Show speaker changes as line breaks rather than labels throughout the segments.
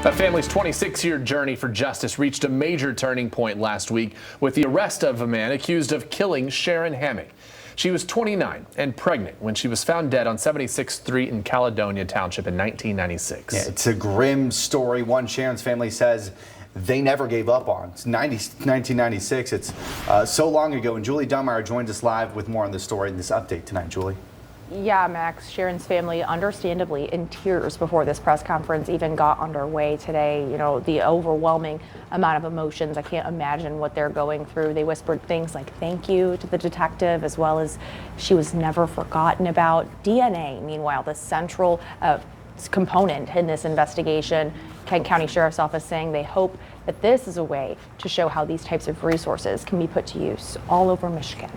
That family's 26-year journey for justice reached a major turning point last week with the arrest of a man accused of killing Sharon Hammock. She was 29 and pregnant when she was found dead on 76th Street in Caledonia Township in 1996.
Yeah, it's a grim story. One Sharon's family says they never gave up on. It's 1996. It's so long ago. And Julie Dunmire joins us live with more on this story and this update tonight. Julie.
Yeah, Max, Sharon's family understandably in tears before this press conference even got underway today. You know, the overwhelming amount of emotions. I can't imagine what they're going through. They whispered things like thank you to the detective, as well as she was never forgotten about. DNA, meanwhile, the central component in this investigation. Kent County Sheriff's Office saying they hope that this is a way to show how these types of resources can be put to use all over Michigan.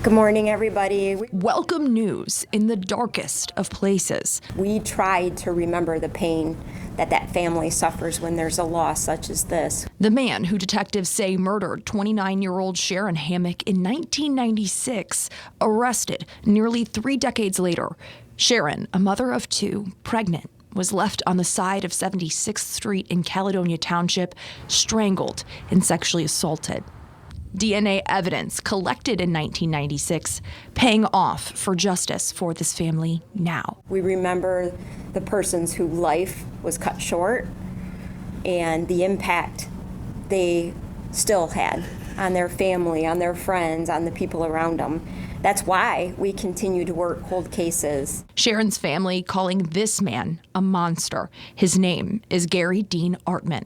Good morning, everybody.
Welcome news in the darkest of places.
We tried to remember the pain that family suffers when there's a loss such as this.
The man who detectives say murdered 29-year-old Sharon Hammock in 1996, arrested nearly 3 decades later. Sharon, a mother of 2, pregnant, was left on the side of 76th Street in Caledonia Township, strangled and sexually assaulted. DNA evidence collected in 1996 paying off for justice for this family now.
We remember the persons whose life was cut short and the impact they still had on their family, on their friends, on the people around them. That's why we continue to work cold cases.
Sharon's family calling this man a monster. His name is Gary Dean Artman.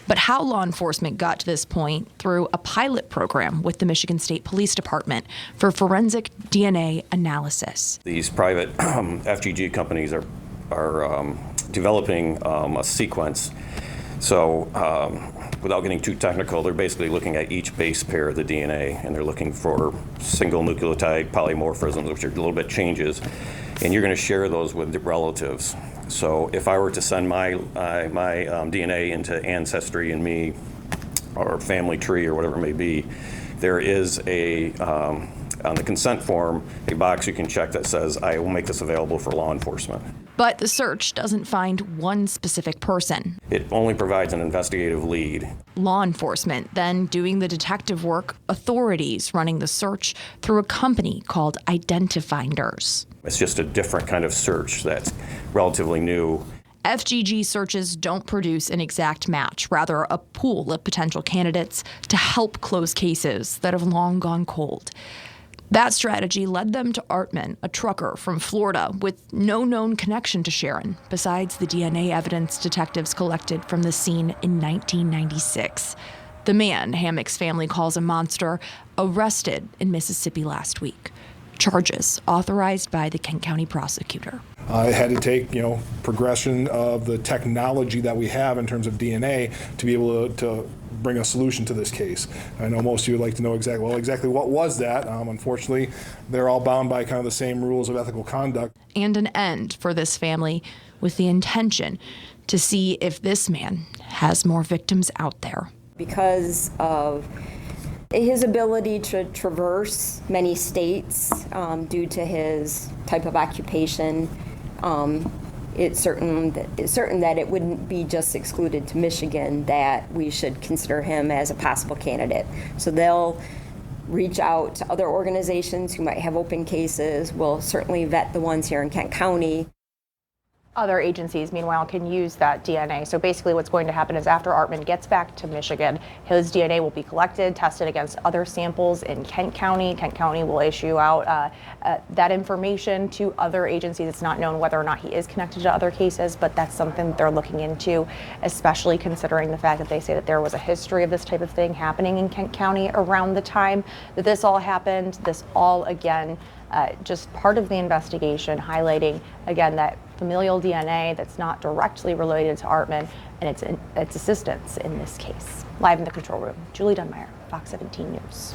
But how law enforcement got to this point through a pilot program with the Michigan State Police Department for forensic DNA analysis.
These private FGG companies are developing a sequence. So without getting too technical, they're basically looking at each base pair of the DNA, and they're looking for single nucleotide polymorphisms, which are a little bit changes, and you're going to share those with the relatives. So if I were to send my DNA into Ancestry and Me, or Family Tree, or whatever it may be, there is on the consent form, a box you can check that says, I will make this available for law enforcement.
But the search doesn't find one specific person.
It only provides an investigative lead.
Law enforcement then doing the detective work, authorities running the search through a company called Identifinders.
It's just a different kind of search that's relatively new.
FGG searches don't produce an exact match, rather a pool of potential candidates to help close cases that have long gone cold. That strategy led them to Artman, a trucker from Florida with no known connection to Sharon, besides the DNA evidence detectives collected from the scene in 1996. The man Hammock's family calls a monster, arrested in Mississippi last week. Charges authorized by the Kent County prosecutor.
It had to take, progression of the technology that we have in terms of DNA to be able to bring a solution to this case. I know most of you would like to know exactly what was that. Unfortunately, they're all bound by kind of the same rules of ethical conduct.
And an end for this family with the intention to see if this man has more victims out there. Because of
his ability to traverse many states due to his type of occupation, it's certain that it wouldn't be just excluded to Michigan, that we should consider him as a possible candidate. So they'll reach out to other organizations who might have open cases. We'll certainly vet the ones here in Kent County.
Other agencies, meanwhile, can use that DNA. So basically what's going to happen is after Artman gets back to Michigan, his DNA will be collected, tested against other samples in Kent County. Kent County will issue out that information to other agencies. It's not known whether or not he is connected to other cases, but that's something that they're looking into, especially considering the fact that they say that there was a history of this type of thing happening in Kent County around the time that this all happened. This all, again, just part of the investigation, highlighting, again, that familial DNA that's not directly related to Artman and its assistance in this case. Live in the control room, Julie Dunmire, Fox 17 News.